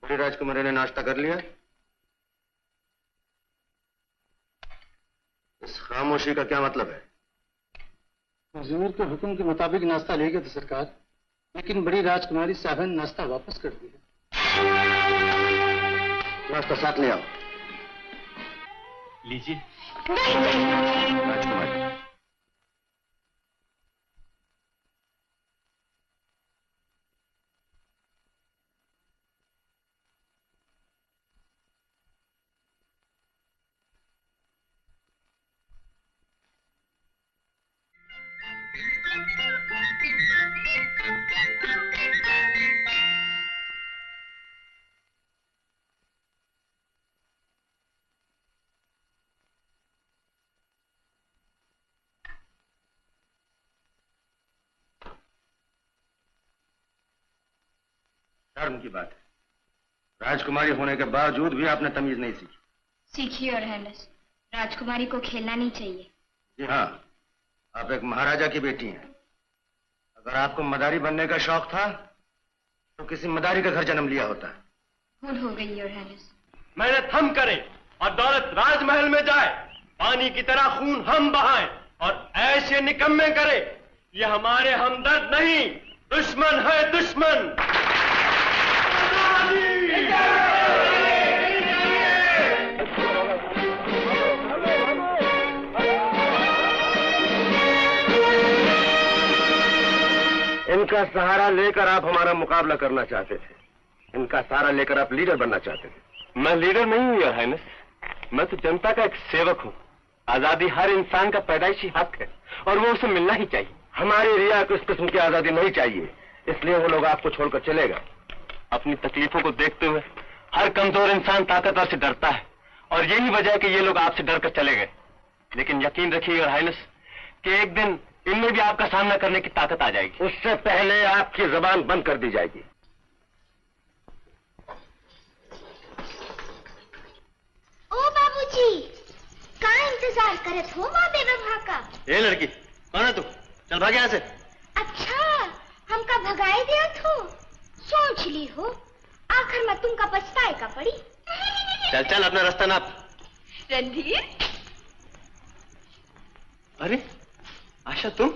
बड़ी राजकुमारी ने नाश्ता कर लिया? इस खामोशी का क्या मतलब है? हुजूर के हुक्म के मुताबिक नाश्ता ले गए थे सरकार, लेकिन बड़ी राजकुमारी साहब ने नाश्ता वापस कर दिया। नाश्ता साथ ले आओ। लीजिए। राजकुमारी, शर्म की बात है। राजकुमारी होने के बावजूद भी आपने तमीज नहीं सीखी। सीखिए और हैनस, राजकुमारी को खेलना नहीं चाहिए। जी हाँ, आप एक महाराजा की बेटी हैं। अगर आपको मदारी बनने का शौक था तो किसी मदारी का घर जन्म लिया होता। भूल हो गई और हैनस। मेहनत हम करें और दौलत राजमहल में जाए, पानी की तरह खून हम बहाएं और ऐसे निकम्मे करें। ये हमारे हमदर्द नहीं, दुश्मन है दुश्मन। इनका सहारा लेकर आप हमारा मुकाबला करना चाहते थे। इनका सहारा लेकर आप लीडर बनना चाहते थे। मैं लीडर नहीं हूं योर हाइनेस, मैं तो जनता का एक सेवक हूं। आजादी हर इंसान का पैदाइशी हक है और वो उसे मिलना ही चाहिए। हमारी रिया को इस किस्म की आजादी नहीं चाहिए, इसलिए वो लोग आपको छोड़कर चले गए। अपनी तकलीफों को देखते हुए हर कमजोर इंसान ताकतवर से डरता है और यही वजह है कि ये लोग आपसे डरकर चले गए। लेकिन यकीन रखिए योर हाइनेस कि एक दिन इनमें भी आपका सामना करने की ताकत आ जाएगी। उससे पहले आपकी जबान बंद कर दी जाएगी। ओ बाबूजी, कहाँ इंतजार करत हो माँ बेवफा का? ए लड़की, कौन है तू? चल भाग यहाँ से। अच्छा, हमका भगाए दिया तू? सोच ली हो, आखिर में तुमका पछताए का पड़ी। चल चल अपना रास्ता नाप। रणधीर, अरे आशा, तुम?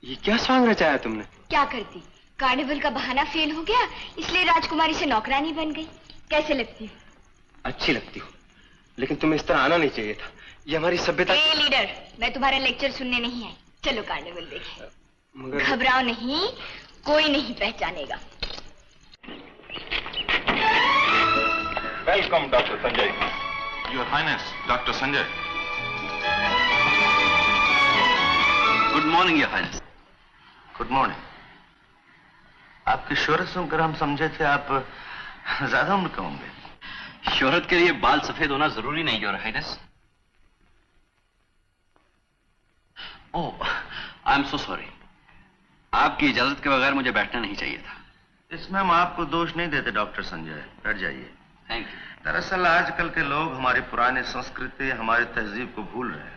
ये क्या सॉन्ग रचाया तुमने? क्या करती, कार्निवल का बहाना फेल हो गया, इसलिए राजकुमारी से नौकरानी बन गई। कैसे लगती हूँ? अच्छी लगती हो, लेकिन तुम्हें इस तरह आना नहीं चाहिए था। ये हमारी सभ्यता। लीडर, मैं तुम्हारा लेक्चर सुनने नहीं आई। चलो कार्निवल देखें। मगर घबराओ नहीं, कोई नहीं पहचानेगा। Welcome doctor Sanjay. Your highness doctor Sanjay. Good morning your highness. Good morning. आपकी शोहरत सुनकर हम समझे थे आप ज्यादा उम्र के होंगे। शोहरत के लिए बाल सफेद होना जरूरी नहीं your highness. Oh, I am so sorry. आपकी इजाजत के बगैर मुझे बैठना नहीं चाहिए था। इसमें हम आपको दोष नहीं देते डॉक्टर संजय, बैठ जाइए। Thank you. दरअसल आजकल के लोग हमारी पुरानी संस्कृति, हमारी तहजीब को भूल रहे हैं।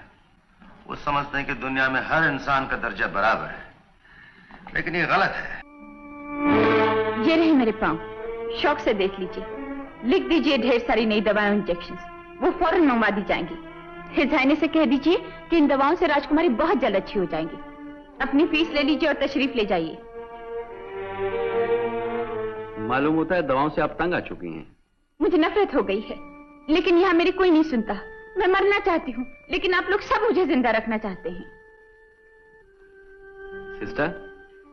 वो समझते हैं कि दुनिया में हर इंसान का दर्जा बराबर है, लेकिन ये गलत है। ये रहे मेरे पाँव, शौक से देख लीजिए। लिख दीजिए ढेर सारी नई दवाएं, इंजेक्शन, वो फौरन मंगवा दी जाएंगी। हिज हाइनेस से कह दीजिए कि इन दवाओं से राजकुमारी बहुत जल्द अच्छी हो जाएंगी। अपनी फीस ले लीजिए और तशरीफ ले जाइए। मालूम होता है दवाओं से आप तंग आ चुकी हैं। मुझे नफरत हो गई है, लेकिन यहाँ मेरी कोई नहीं सुनता। मैं मरना चाहती हूँ, लेकिन आप लोग सब मुझे जिंदा रखना चाहते हैं। सिस्टर।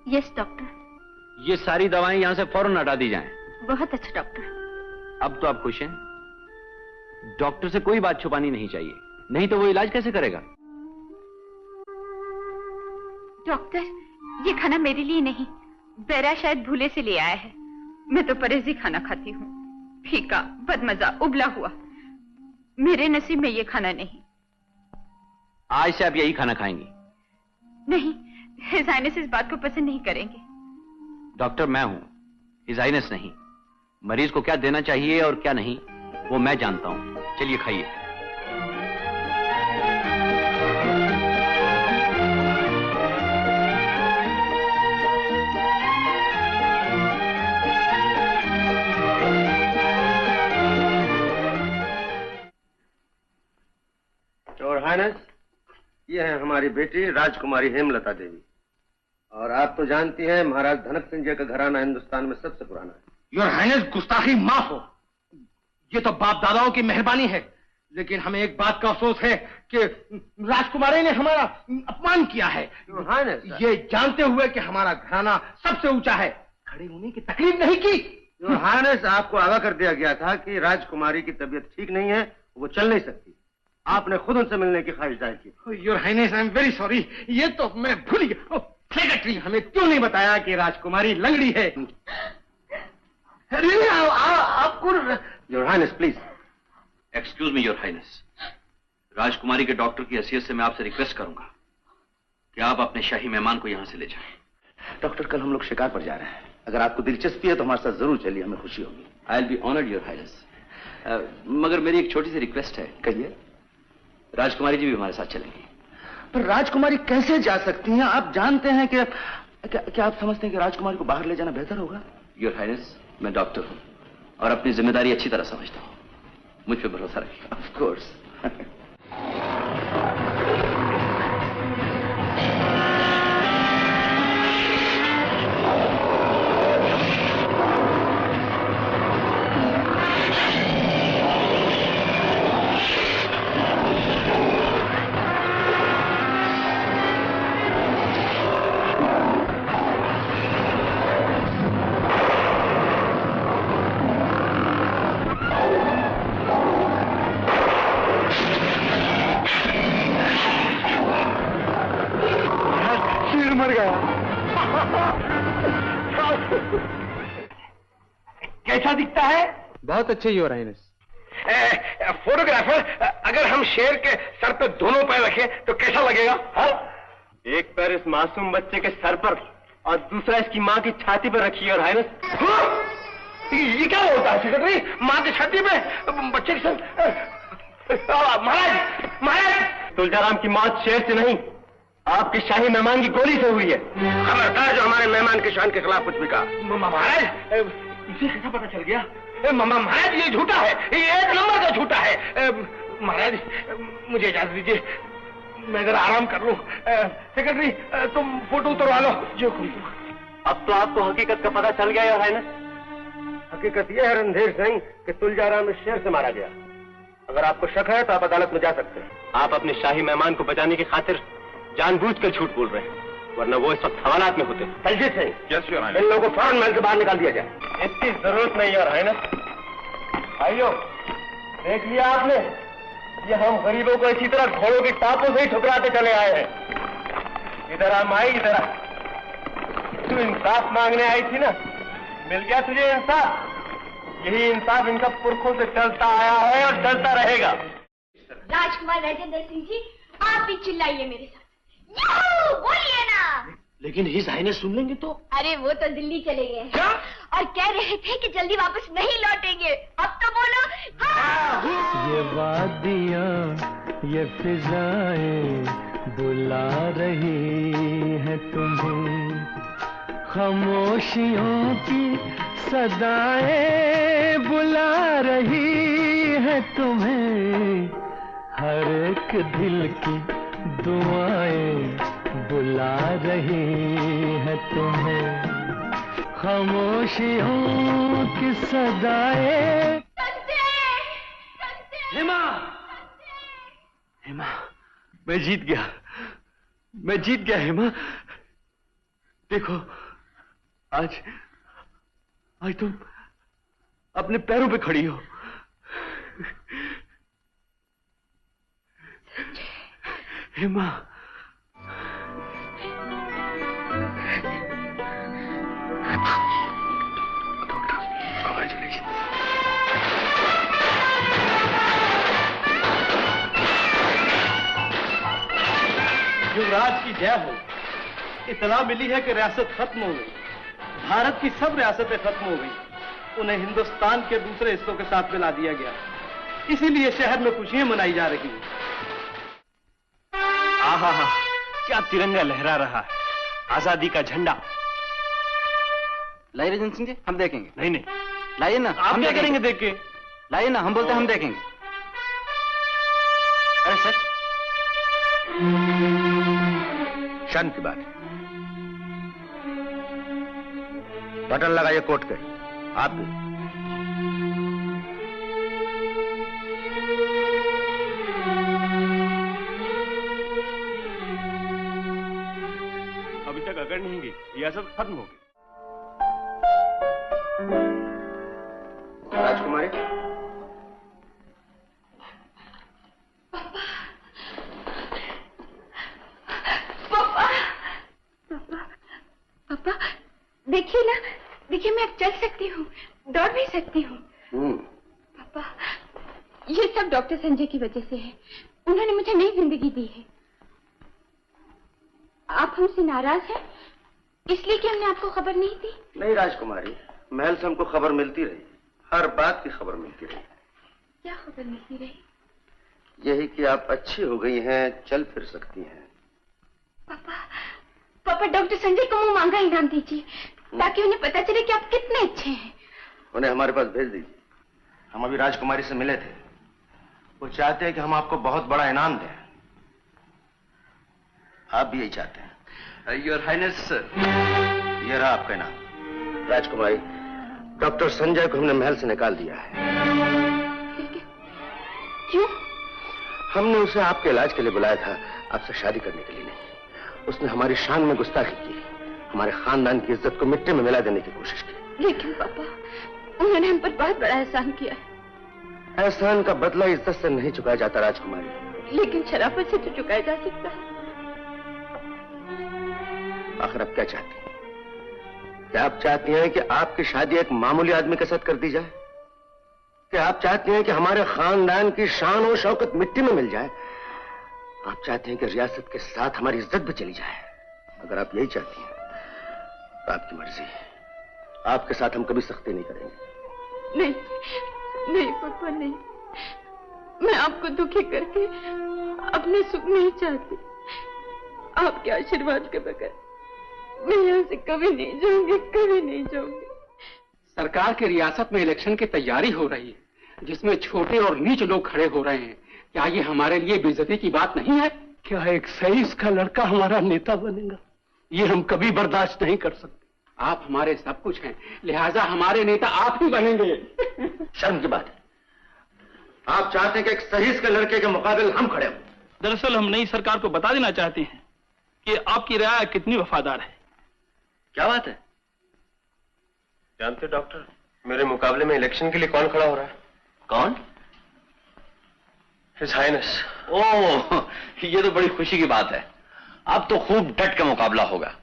Yes doctor. ये सारी दवाएं यहाँ से फौरन हटा दी जाएं। बहुत अच्छा डॉक्टर। अब तो आप खुश हैं? डॉक्टर से कोई बात छुपानी नहीं चाहिए, नहीं तो वो इलाज कैसे करेगा? डॉक्टर, ये खाना मेरे लिए नहीं, बेरा शायद भूले से ले आया है। मैं तो परहेजी खाना खाती हूँ, फीका, बदमजा, उबला हुआ। मेरे नसीब में ये खाना नहीं। आज से आप यही खाना खाएंगी? नहीं, हिज हाइनेस इस बात को पसंद नहीं करेंगे। डॉक्टर मैं हूं, हिज हाइनेस नहीं। मरीज को क्या देना चाहिए और क्या नहीं वो मैं जानता हूं। चलिए खाइए। ये है हमारी बेटी राजकुमारी हेमलता देवी। और आप तो जानती हैं महाराज धनक सिंह जी का घराना हिंदुस्तान में सबसे पुराना है। योर हाइनेस, गुस्ताखी माफ हो। ये तो बाप दादाओं की मेहरबानी है, लेकिन हमें एक बात का अफसोस है कि राजकुमारी ने हमारा अपमान किया है। योर हाइनेस, ये जानते हुए कि हमारा घराना सबसे ऊंचा है, खड़े होने की तकलीफ नहीं की। योर हाइनेस, आपको आगाह कर दिया गया था कि राजकुमारी की तबीयत ठीक नहीं है, वो चल नहीं सकती। आपने खुद उनसे मिलने की ख्वाहिश जाहिर की। Your highness, I am very sorry, ये तो मैं भूल गया। सेक्रेटरी, हमें क्यों नहीं बताया कि राजकुमारी लंगड़ी है? आपको your highness please. Excuse me your highness, राजकुमारी के डॉक्टर की हैसियत से मैं आपसे रिक्वेस्ट करूंगा कि आप अपने शाही मेहमान को यहां से ले जाएं। डॉक्टर, कल हम लोग शिकार पर जा रहे हैं, अगर आपको दिलचस्पी है तो हमारे साथ जरूर चलिए, हमें खुशी होगी। I will be honoured your highness. मगर मेरी एक छोटी सी रिक्वेस्ट है। कहिए। राजकुमारी जी भी हमारे साथ चलेंगी। पर राजकुमारी कैसे जा सकती हैं? आप जानते हैं कि क्या आप समझते हैं कि राजकुमारी को बाहर ले जाना बेहतर होगा? योर हाइनेस, मैं डॉक्टर हूं और अपनी जिम्मेदारी अच्छी तरह समझता हूं, मुझ पे भरोसा रखिए। Of course. कैसा दिखता है? बहुत अच्छे योर हाइनेस। फोटोग्राफर, अगर हम शेर के सर पे दोनों पैर रखें तो कैसा लगेगा? हाँ? एक पैर इस मासूम बच्चे के सर पर और दूसरा इसकी माँ की छाती पर रखिए योर हाइनेस। ये क्या होता है सेक्रेटरी? माँ की छाती पे बच्चे के सर? महाराज, तुलजाराम की मौत शेर से नहीं, आपके शाही मेहमान की गोली से हुई है। खबरदार जो हमारे मेहमान की शान के खिलाफ कुछ भी कहा। महाराज, इसे कैसा पता चल गया? महाराज, ये झूठा है, ये एक नंबर का झूठा है। महाराज, मुझे इजाजत दीजिए, मैं जरा आराम कर लूं। सेक्रेटरी, तुम फोटो उतरवा लो। जो अब तो आपको हकीकत का पता चल गया योर हाइनेस। हकीकत यह है रणधीर सिंह कि तुलजाराम इस शेर से मारा गया। अगर आपको शक है तो आप अदालत में जा सकते हैं। आप अपने शाही मेहमान को बचाने की खातिर जानबूझकर झूठ बोल रहे हैं, वरना वो इस वक्त हवालात में होते। Daljeet Singh, yes your highness. इन लोगों को फौरन महल से बाहर निकाल दिया जाए। इसकी जरूरत नहीं योर हाइनेस। भाइयों, देख लिया आपने, ये हम गरीबों को इसी तरह घोड़ों की टापों से ही ठुकराते चले आए हैं। इधर आ माई, इधर आ। तू इंसाफ मांगने आई थी ना, मिल गया तुझे इंसाफ। यही इंसाफ इनका पुरखों से चलता आया है और चलता रहेगा। राजकुमार राजेंद्र सिंह जी, आप भी चिल्लाइए मेरे साथ। याहू, बोलिए ना। लेकिन हिज हाइनेस सुन लेंगे तो? अरे वो तो दिल्ली चले गए क्या? और कह रहे थे कि जल्दी वापस नहीं लौटेंगे। अब तो बोलो। हाँ। ये वादियाँ, ये फिजाएं बुला रही है तुम्हें, खामोशियों की सदाएं बुला रही है तुम्हें, हर एक दिल की दुआएं बुला रही है तुम्हें, खामोशियों की सदाएं। हेमा, हेमा, मैं जीत गया, मैं जीत गया हेमा। देखो, आज तुम अपने पैरों पे खड़ी हो। हेमा, युवराज की जय हो। इतला मिली है कि रियासत खत्म हो गई, भारत की सब रियासतें खत्म हो गई, उन्हें हिंदुस्तान के दूसरे हिस्सों के साथ मिला दिया गया, इसीलिए शहर में खुशियां मनाई जा रही हैं। आहा हा, क्या तिरंगा लहरा रहा है, आजादी का झंडा। लाइए राजेंद्र सिंह जी, हम देखेंगे। नहीं नहीं, लाइए ना। आप क्या करेंगे देख के? लाइए ना, हम बोलते हैं हम देखेंगे। अरे सच? शर्म की बात है। बटन लगाइए कोट के। आप भी। अभी तक अगर नहीं गई, रियासत खत्म होगी। राजकुमारी, पापा देखिए ना, देखिए मैं अब चल सकती हूँ, दौड़ भी सकती हूँ। पापा ये सब डॉक्टर संजय की वजह से है। उन्होंने मुझे नई जिंदगी दी है। आप हमसे नाराज हैं इसलिए कि हमने आपको खबर नहीं दी? नहीं राजकुमारी, महल से हमको खबर मिलती रही, हर बात की खबर मिलती रही। क्या खबर मिलती रही? यही कि आप अच्छी हो गई हैं, चल फिर सकती हैं। पापा डॉक्टर संजय को मुंह मांगा इनाम दीजिए ताकि उन्हें पता चले कि आप कितने अच्छे हैं। उन्हें हमारे पास भेज दीजिए। हम अभी राजकुमारी से मिले थे, वो चाहते हैं कि हम आपको बहुत बड़ा इनाम दें। आप भी यही चाहते हैं? योर हाइनेस, ये रहा आपका इनाम। राजकुमारी, डॉक्टर संजय को हमने महल से निकाल दिया है। क्यों? हमने उसे आपके इलाज के लिए बुलाया था, आपसे शादी करने के लिए नहीं। उसने हमारी शान में गुस्ताखी की, हमारे खानदान की इज्जत को मिट्टी में मिला देने की कोशिश की। लेकिन पापा उन्होंने हम पर बहुत बड़ा एहसान किया है। एहसान का बदला इज्जत से नहीं चुकाया जाता राजकुमारी। लेकिन शराफत से तो चुकाया जा सकता है। आखिर आप क्या चाहती हैं? क्या आप चाहती हैं कि आपकी शादी एक मामूली आदमी के साथ कर दी जाए? क्या आप चाहती हैं कि हमारे खानदान की शान और शौकत मिट्टी में मिल जाए? आप चाहते हैं कि रियासत के साथ हमारी इज्जत भी चली जाए? अगर आप यही चाहती हैं तो आपकी मर्जी है। आपके साथ हम कभी सख्ती नहीं करेंगे। नहीं नहीं पापा नहीं, मैं आपको दुखी करके अपने सुख नहीं चाहती। आपके आशीर्वाद के बगैर मैं यहाँ से कभी नहीं जाऊंगी, कभी नहीं जाऊंगी। सरकार की रियासत में इलेक्शन की तैयारी हो रही है जिसमें छोटे और नीच लोग खड़े हो रहे हैं। क्या ये हमारे लिए बेइज्जती की बात नहीं है? क्या एक सईस का लड़का हमारा नेता बनेगा? ये हम कभी बर्दाश्त नहीं कर सकते। आप हमारे सब कुछ हैं, लिहाजा हमारे नेता आप ही बनेंगे। शर्म की बात है। आप चाहते हैं कि एक सहीस के लड़के के मुकाबले हम खड़े हों। दरअसल हम नई सरकार को बता देना चाहते हैं कि आपकी रियाया कितनी वफादार है। क्या बात है? जानते डॉक्टर, मेरे मुकाबले में इलेक्शन के लिए कौन खड़ा हो रहा है? कौन? His highness. ओह, ये तो बड़ी खुशी की बात है। अब तो खूब डट का मुकाबला होगा।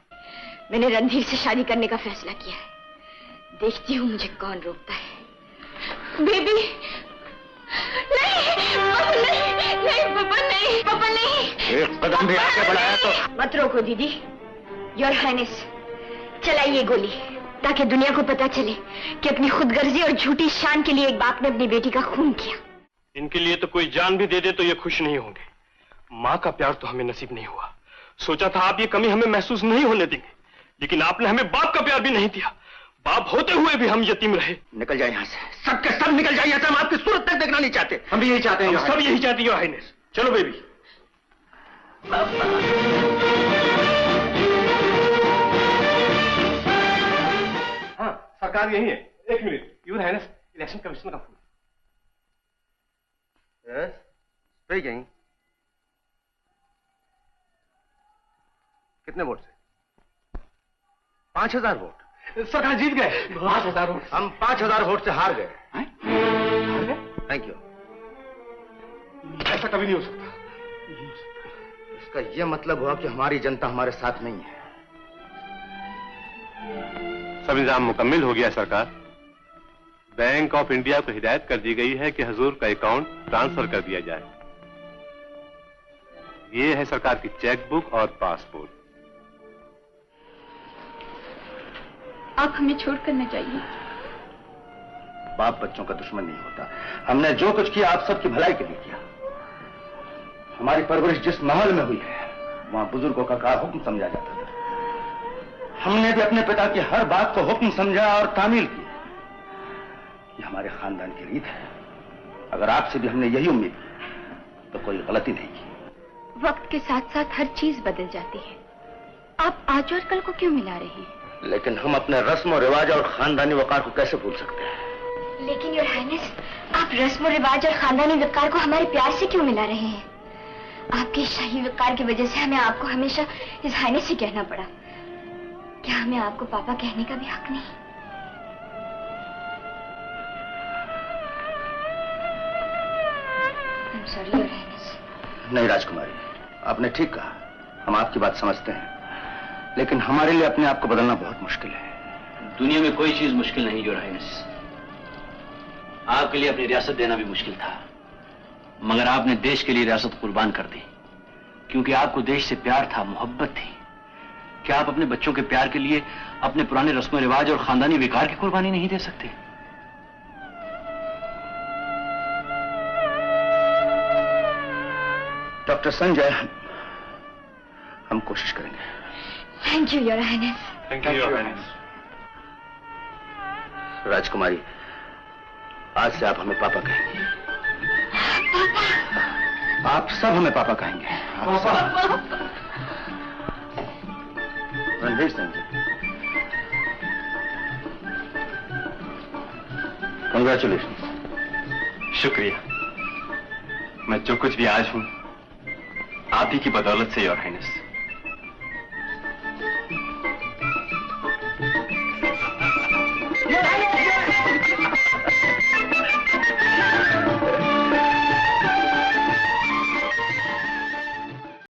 मैंने रणधीर से शादी करने का फैसला किया है। देखती हूँ मुझे कौन रोकता है। बेबी नहीं पापा, नहीं पापा, नहीं पापा, नहीं। एक कदम भी आगे बढ़ाया तो मत रोको दीदी। योर हाइनेस, चलाइए गोली ताकि दुनिया को पता चले कि अपनी खुदगर्जी और झूठी शान के लिए एक बाप ने अपनी बेटी का खून किया। इनके लिए तो कोई जान भी दे दे तो ये खुश नहीं होंगे। माँ का प्यार तो हमें नसीब नहीं हुआ। सोचा था आप ये कमी हमें महसूस नहीं होने देंगे, लेकिन आपने हमें बाप का प्यार भी नहीं दिया। बाप होते हुए भी हम यतीम रहे। निकल जाए यहाँ से, सबके सब निकल जाए यहाँ से। हम आपकी सूरत तक देखना नहीं चाहते। हम भी यही चाहते हैं, सब यही चाहती है हाइनेस। चलो बेबी। हाँ, सरकार यही है। एक minute, your highness, election commission का फोन। Yes, speaking. कितने वोट से? 5000 वोट। सरकार जीत गए। 5000 वोट। हम 5000 वोट से हार गए। Thank you. ऐसा कभी नहीं हो सकता। इसका यह मतलब हुआ कि हमारी जनता हमारे साथ नहीं है। सब इंतजाम मुकम्मल हो गया सरकार। बैंक ऑफ इंडिया को हिदायत कर दी गई है कि हुजूर का अकाउंट ट्रांसफर कर दिया जाए। ये है सरकार की चेकबुक और पासपोर्ट। आप हमें छोड़कर न जाइए। बाप बच्चों का दुश्मन नहीं होता। हमने जो कुछ किया आप सबकी भलाई के लिए किया। हमारी परवरिश जिस माहौल में हुई है वहां बुजुर्गों का हुक्म समझा जाता था। हमने भी अपने पिता की हर बात को हुक्म समझा और तामील की। ये हमारे खानदान की रीत है। अगर आपसे भी हमने यही उम्मीद की तो कोई गलती नहीं की। वक्त के साथ साथ हर चीज बदल जाती है। आप आज और कल को क्यों मिला रहे हैं? लेकिन हम अपने रस्म और रिवाज और खानदानी वकार को कैसे भूल सकते हैं? लेकिन योर हाइनेस, आप रस्म और रिवाज और खानदानी वकार को हमारे प्यार से क्यों मिला रहे हैं? आपके शाही वकार की वजह से हमें आपको हमेशा इस हाइनेस से कहना पड़ा। क्या हमें आपको पापा कहने का भी हक नहीं? I'm sorry, your highness. नहीं राजकुमारी, आपने ठीक कहा, हम आपकी बात समझते हैं, लेकिन हमारे लिए अपने आप को बदलना बहुत मुश्किल है। दुनिया में कोई चीज मुश्किल नहीं योर हाइनेस। आपके लिए अपनी रियासत देना भी मुश्किल था, मगर आपने देश के लिए रियासत कुर्बान कर दी, क्योंकि आपको देश से प्यार था, मोहब्बत थी। क्या आप अपने बच्चों के प्यार के लिए अपने पुराने रस्म रिवाज और खानदानी विकार की कुर्बानी नहीं दे सकते? डॉक्टर संजय, हम कोशिश करेंगे। Thank you your highness. Thank you your highness. राजकुमारी, आज से आप हमें पापा कहेंगे। पापा? आप सब हमें पापा कहेंगे। रणधीर सिंह जी, कंग्रेचुलेशन। शुक्रिया। मैं जो कुछ भी आज हूं, आप ही की बदौलत से योर हाइनेस।